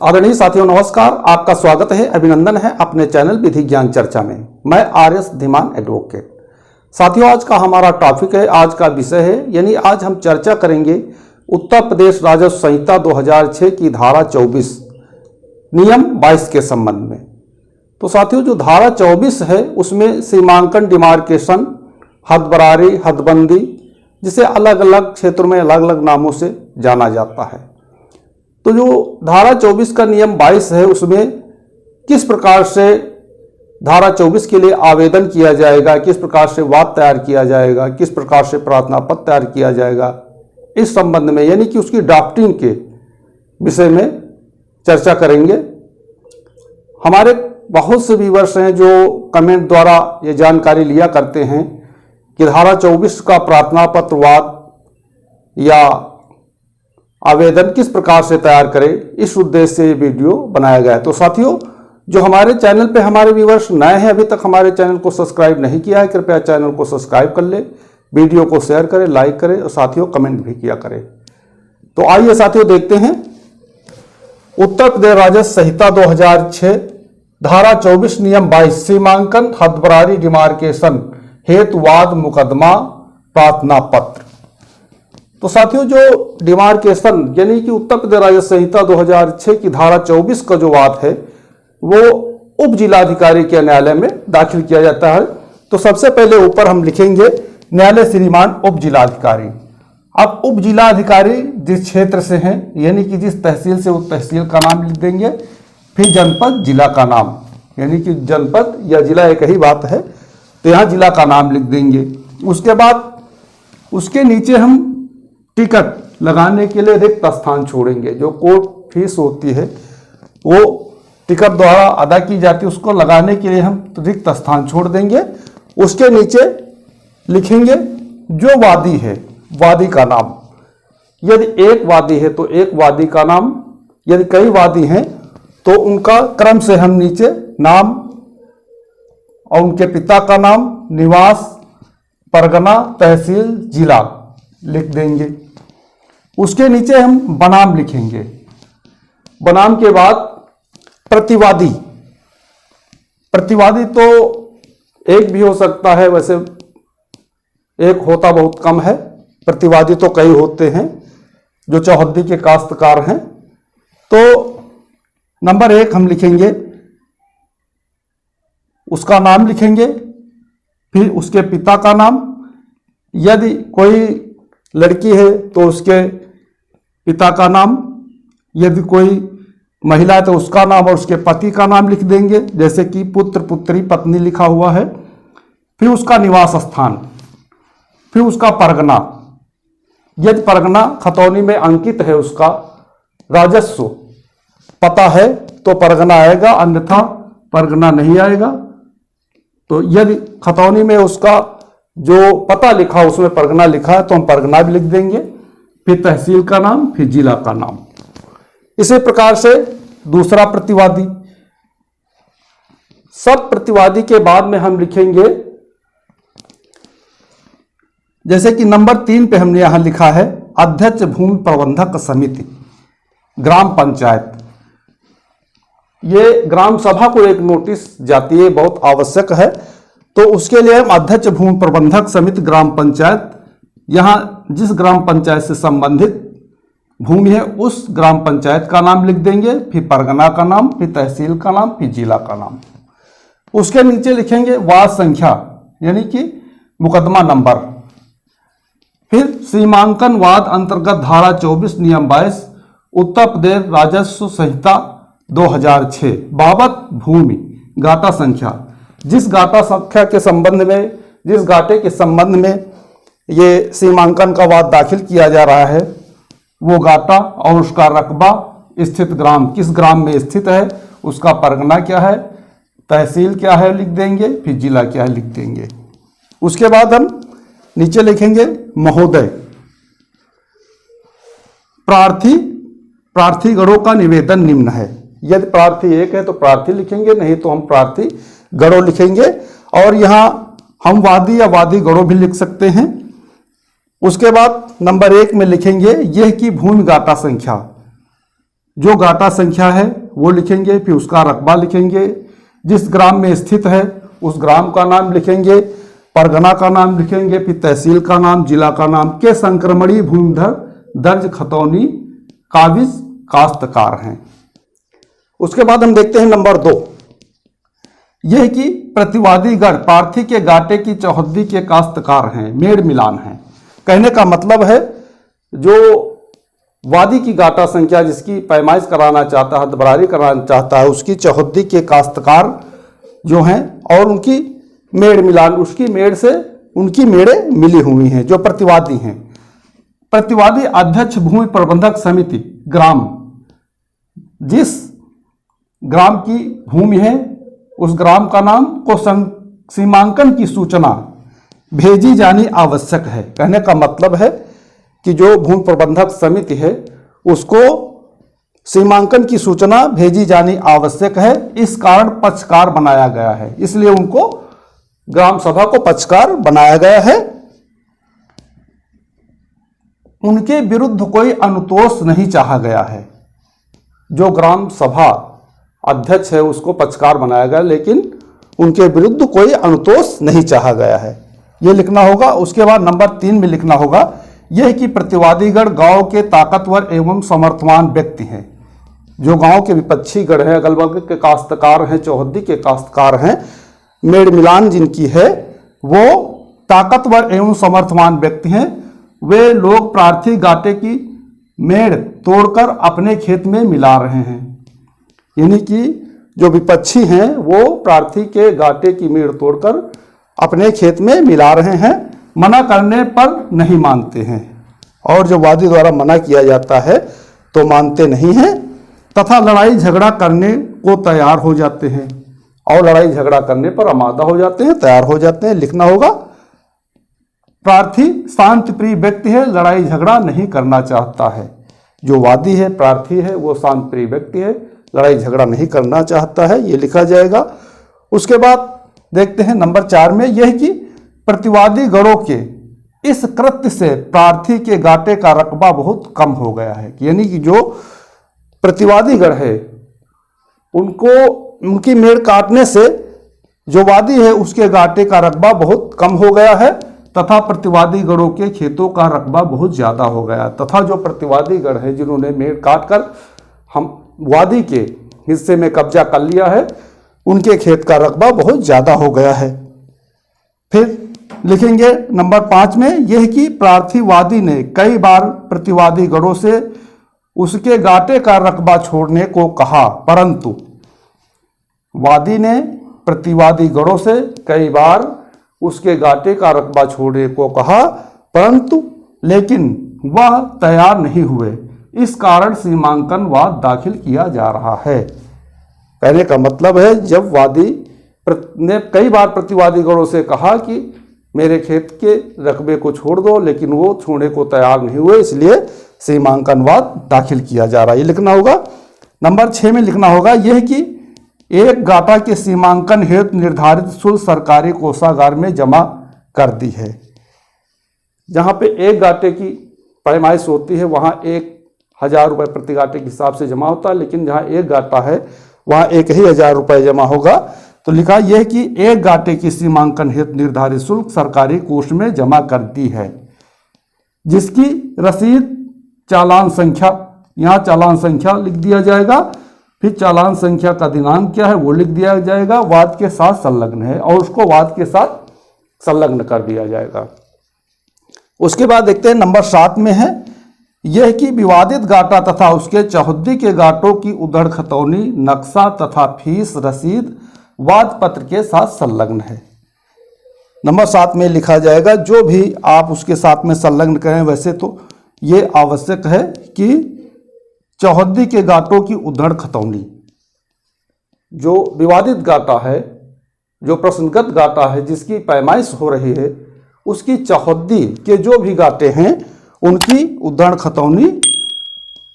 आदरणीय साथियों नमस्कार, आपका स्वागत है, अभिनंदन है अपने चैनल विधि ज्ञान चर्चा में। मैं आर.एस. धीमान एडवोकेट। साथियों आज का हमारा टॉपिक है, आज का विषय है, यानी आज हम चर्चा करेंगे उत्तर प्रदेश राजस्व संहिता 2006 की धारा 24 नियम 22 के संबंध में। तो साथियों जो धारा 24 है उसमें सीमांकन, डिमार्केशन, हदबरारी, हदबंदी, जिसे अलग अलग क्षेत्रों में अलग अलग नामों से जाना जाता है। तो जो धारा 24 का नियम 22 है उसमें किस प्रकार से धारा 24 के लिए आवेदन किया जाएगा, किस प्रकार से वाद तैयार किया जाएगा, किस प्रकार से प्रार्थना पत्र तैयार किया जाएगा, इस संबंध में यानी कि उसकी ड्राफ्टिंग के विषय में चर्चा करेंगे। हमारे बहुत से व्यूअर्स हैं जो कमेंट द्वारा ये जानकारी लिया करते हैं कि धारा 24 का प्रार्थना पत्र, वाद या आवेदन किस प्रकार से तैयार करें, इस उद्देश्य से ये वीडियो बनाया गया है। तो साथियों जो हमारे चैनल पे हमारे व्यूअर्स नए हैं, अभी तक हमारे चैनल को सब्सक्राइब नहीं किया है, कृपया चैनल को सब्सक्राइब कर ले, वीडियो को शेयर करें, लाइक करें और साथियों कमेंट भी किया करें। तो आइए साथियों देखते हैं उत्तर प्रदेश राजस्व संहिता 2006 धारा 24 नियम 22 सीमांकन, हदबरारी, डिमार्केशन हेतु वाद, मुकदमा, प्रार्थना पत्र। तो साथियों जो डिमार्केशन यानी कि उत्तर प्रदेश राजस्व संहिता 2006 की धारा 24 का जो वाद है वो उप जिलाधिकारी के न्यायालय में दाखिल किया जाता है। तो सबसे पहले ऊपर हम लिखेंगे न्यायालय श्रीमान उप जिलाधिकारी। अब उप जिलाधिकारी जिस क्षेत्र से हैं यानी कि जिस तहसील से, उस तहसील का नाम लिख देंगे, फिर जनपद, जिला का नाम, यानी कि जनपद या जिला एक ही बात है, तो यहाँ जिला का नाम लिख देंगे। उसके बाद उसके नीचे हम टिकट लगाने के लिए रिक्त स्थान छोड़ेंगे। जो कोर्ट फीस होती है वो टिकट द्वारा अदा की जाती है, उसको लगाने के लिए हम रिक्त स्थान छोड़ देंगे। उसके नीचे लिखेंगे जो वादी है, वादी का नाम। यदि एक वादी है तो एक वादी का नाम, यदि कई वादी हैं तो उनका क्रम से हम नीचे नाम और उनके पिता का नाम, निवास, परगना, तहसील, जिला लिख देंगे। उसके नीचे हम बनाम लिखेंगे। बनाम के बाद प्रतिवादी। प्रतिवादी तो एक भी हो सकता है, वैसे एक होता बहुत कम है, प्रतिवादी तो कई होते हैं जो चौहद्दी के काश्तकार हैं। तो नंबर 1 हम लिखेंगे, उसका नाम लिखेंगे, फिर उसके पिता का नाम। यदि कोई लड़की है तो उसके पिता का नाम, यदि कोई महिला है तो उसका नाम और उसके पति का नाम लिख देंगे, जैसे कि पुत्र, पुत्री, पत्नी लिखा हुआ है। फिर उसका निवास स्थान, फिर उसका परगना। यदि परगना खतौनी में अंकित है, उसका राजस्व पता है तो परगना आएगा, अन्यथा परगना नहीं आएगा। तो यदि खतौनी में उसका जो पता लिखा उसमें परगना लिखा है तो हम परगना भी लिख देंगे। फिर तहसील का नाम, फिर जिला का नाम। इसी प्रकार से दूसरा प्रतिवादी। सब प्रतिवादी के बाद में हम लिखेंगे, जैसे कि नंबर 3 पे हमने यहां लिखा है अध्यक्ष भूमि प्रबंधक समिति, ग्राम पंचायत। ये ग्राम सभा को एक नोटिस जाती है, बहुत आवश्यक है। तो उसके लिए हम अध्यक्ष भूमि प्रबंधक समिति ग्राम पंचायत, यहाँ जिस ग्राम पंचायत से संबंधित भूमि है उस ग्राम पंचायत का नाम लिख देंगे, फिर परगना का नाम, फिर तहसील का नाम, फिर जिला का नाम। उसके नीचे लिखेंगे वार्ड संख्या यानी कि मुकदमा नंबर। फिर सीमांकन वाद अंतर्गत धारा 24 नियम 22 उत्तर प्रदेश राजस्व संहिता 2006 बाबत भूमि गाटा संख्या। जिस गाटा संख्या के संबंध में, जिस गाटे के संबंध में ये सीमांकन का वाद दाखिल किया जा रहा है वो गाटा और उसका रकबा, स्थित ग्राम, किस ग्राम में स्थित है, उसका परगना क्या है, तहसील क्या है लिख देंगे, फिर जिला क्या है लिख देंगे। उसके बाद हम नीचे लिखेंगे महोदय। प्रार्थी गणों का निवेदन निम्न है। यदि प्रार्थी एक है तो प्रार्थी लिखेंगे, नहीं तो हम प्रार्थी गणों लिखेंगे। और यहां हम वादी या वादी गणों भी लिख सकते हैं। उसके बाद नंबर 1 में लिखेंगे यह की भूमि गाटा संख्या। जो गाटा संख्या है वो लिखेंगे, फिर उसका रकबा लिखेंगे, जिस ग्राम में स्थित है उस ग्राम का नाम लिखेंगे, परगना का नाम लिखेंगे, फिर तहसील का नाम, जिला का नाम के संक्रमणीय भूमिधर दर्ज खतौनी काबिज काश्तकार हैं। उसके बाद हम देखते हैं नंबर 2, यह कि प्रतिवादीगण प्रार्थी के गाटे की चौहद्दी के काश्तकार हैं, मेड़ मिलान हैं। कहने का मतलब है जो वादी की गाटा संख्या जिसकी पैमाइश कराना चाहता है, हदबरारी कराना चाहता है, उसकी चौहद्दी के काश्तकार जो हैं और उनकी मेड़ मिलान, उसकी मेड़ से उनकी मेड़ें मिली हुई हैं जो प्रतिवादी हैं। प्रतिवादी अध्यक्ष भूमि प्रबंधक समिति ग्राम, जिस ग्राम की भूमि है उस ग्राम का नाम को सीमांकन की सूचना भेजी जानी आवश्यक है। कहने का मतलब है कि जो भूमि प्रबंधक समिति है उसको सीमांकन की सूचना भेजी जानी आवश्यक है। इस कारण पक्षकार बनाया गया है, इसलिए उनको ग्राम सभा को पक्षकार बनाया गया है। उनके विरुद्ध कोई अनुतोष नहीं चाहा गया है। जो ग्राम सभा अध्यक्ष है उसको पक्षकार बनाया गया, लेकिन उनके विरुद्ध कोई अनुतोष नहीं चाहा गया है, ये लिखना होगा। उसके बाद नंबर 3 में लिखना होगा यह कि प्रतिवादीगण गांव के ताकतवर एवं समर्थवान व्यक्ति हैं। जो गांव के विपक्षी गण हैं, अगल बगल के काश्तकार हैं, चौहद्दी के काश्तकार हैं, मेड़ मिलान जिनकी है वो ताकतवर एवं समर्थवान व्यक्ति हैं। वे लोग प्रार्थी गाटे की मेड़ तोड़कर अपने खेत में मिला रहे हैं। यानी कि जो विपक्षी हैं वो प्रार्थी के गाटे की मेड़ तोड़कर अपने खेत में मिला रहे हैं, मना करने पर नहीं मानते हैं। और जो वादी द्वारा मना किया जाता है तो मानते नहीं हैं तथा लड़ाई झगड़ा करने को तैयार हो जाते हैं, और लड़ाई झगड़ा करने पर आमादा हो जाते हैं, तैयार हो जाते हैं। लिखना होगा प्रार्थी शांति प्रिय व्यक्ति है, लड़ाई झगड़ा नहीं करना चाहता है। जो वादी है, प्रार्थी है, वो शांति प्रिय व्यक्ति है, लड़ाई झगड़ा नहीं करना चाहता है, ये लिखा जाएगा। उसके बाद देखते हैं नंबर 4 में यह कि प्रतिवादी गणों के इस कृत्य से प्रार्थी के गाटे का रकबा बहुत कम हो गया है। यानी कि जो प्रतिवादी गण है उनको उनकी मेड़ काटने से जो वादी है उसके गाटे का रकबा बहुत कम हो गया है तथा प्रतिवादी गणों के खेतों का रकबा बहुत ज़्यादा हो गया, तथा जो प्रतिवादी गण है जिन्होंने मेड़ काटकर हम वादी के हिस्से में कब्जा कर लिया है उनके खेत का रकबा बहुत ज़्यादा हो गया है। फिर लिखेंगे नंबर 5 में यह कि प्रार्थी वादी ने कई बार प्रतिवादी गणों से उसके गाटे का रकबा छोड़ने को कहा, परंतु वादी ने प्रतिवादी गणों से कई बार उसके गाटे का रकबा छोड़ने को कहा, परंतु लेकिन वह तैयार नहीं हुए। इस कारण सीमांकन वाद दाखिल किया जा रहा है। कहने का मतलब है जब वादी ने कई बार प्रतिवादी गणों से कहा कि मेरे खेत के रकबे को छोड़ दो, लेकिन वो छोड़ने को तैयार नहीं हुए, इसलिए सीमांकन वाद दाखिल किया जा रहा है, ये लिखना होगा। नंबर 6 में लिखना होगा यह कि एक गाटा के सीमांकन हेतु निर्धारित शुल्क सरकारी कोषागार में जमा कर दी है। जहाँ पे एक गाटे की पैमाइश होती है वहाँ 1000 रुपये प्रति गाटे के हिसाब से जमा होता है, लेकिन जहाँ एक गाटा है वहाँ 1000 रुपये जमा होगा। तो लिखा यह कि एक गाटे की सीमांकन हेतु निर्धारित शुल्क सरकारी कोष में जमा कर दी है, जिसकी रसीद चालान संख्या, यहाँ चालान संख्या लिख दिया जाएगा, फिर चालान संख्या का दिनांक क्या है वो लिख दिया जाएगा, वाद के साथ संलग्न है और उसको वाद के साथ संलग्न कर दिया जाएगा। उसके बाद देखते हैं नंबर 7 में है यह कि विवादित गाटा तथा उसके चौहद्दी के गाटों की उधड़ खतौनी नक्शा तथा फीस रसीद वाद पत्र के साथ संलग्न है। नंबर 7 में लिखा जाएगा जो भी आप उसके साथ में संलग्न करें। वैसे तो ये आवश्यक है कि चौहद्दी के गाटों की उधड़ खतौनी, जो विवादित गाटा है, जो प्रश्नगत गाटा है, जिसकी पैमाइश हो रही है, उसकी चौहद्दी के जो भी गाटे हैं उनकी उधड़ खतौनी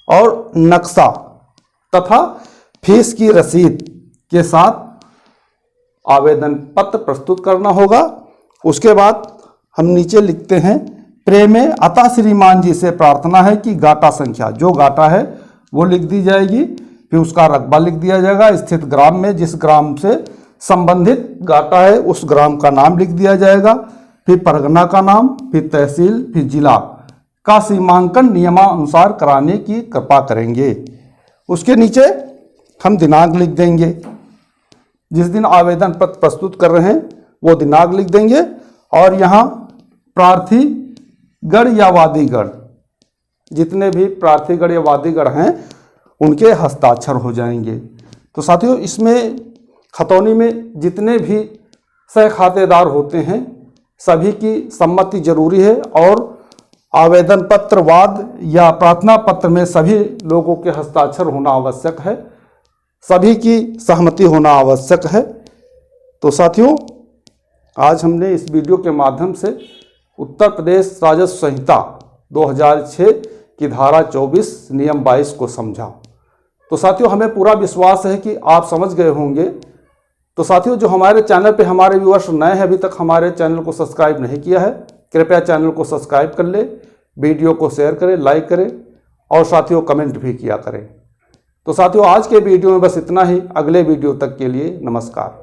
और नक्शा तथा फीस की रसीद के साथ आवेदन पत्र प्रस्तुत करना होगा। उसके बाद हम नीचे लिखते हैं प्रेमे अतः श्रीमान जी से प्रार्थना है कि गाटा संख्या, जो गाटा है वो लिख दी जाएगी। फिर उसका रकबा लिख दिया जाएगा, स्थित ग्राम में जिस ग्राम से संबंधित गाटा है उस ग्राम का नाम लिख दिया जाएगा। फिर परगना का नाम, फिर तहसील, फिर जिला का सीमांकन नियमानुसार कराने की कृपा करेंगे। उसके नीचे हम दिनांक लिख देंगे, जिस दिन आवेदन पत्र प्रस्तुत कर रहे हैं वो दिनांक लिख देंगे। और यहाँ प्रार्थी गण या वादीगण, जितने भी प्रार्थीगण या वादीगण हैं उनके हस्ताक्षर हो जाएंगे। तो साथियों, इसमें खतौनी में जितने भी सह खातेदार होते हैं सभी की सम्मति जरूरी है, और आवेदन पत्र, वाद या प्रार्थना पत्र में सभी लोगों के हस्ताक्षर होना आवश्यक है, सभी की सहमति होना आवश्यक है। तो साथियों, आज हमने इस वीडियो के माध्यम से उत्तर प्रदेश राजस्व संहिता 2006 की धारा 24 नियम 22 को समझा। तो साथियों, हमें पूरा विश्वास है कि आप समझ गए होंगे। तो साथियों, जो हमारे चैनल पे हमारे व्यूअर्स नए हैं, अभी तक हमारे चैनल को सब्सक्राइब नहीं किया है, कृपया चैनल को सब्सक्राइब कर ले, वीडियो को शेयर करें, लाइक करें और साथियों कमेंट भी किया करें। तो साथियों, आज के वीडियो में बस इतना ही। अगले वीडियो तक के लिए नमस्कार।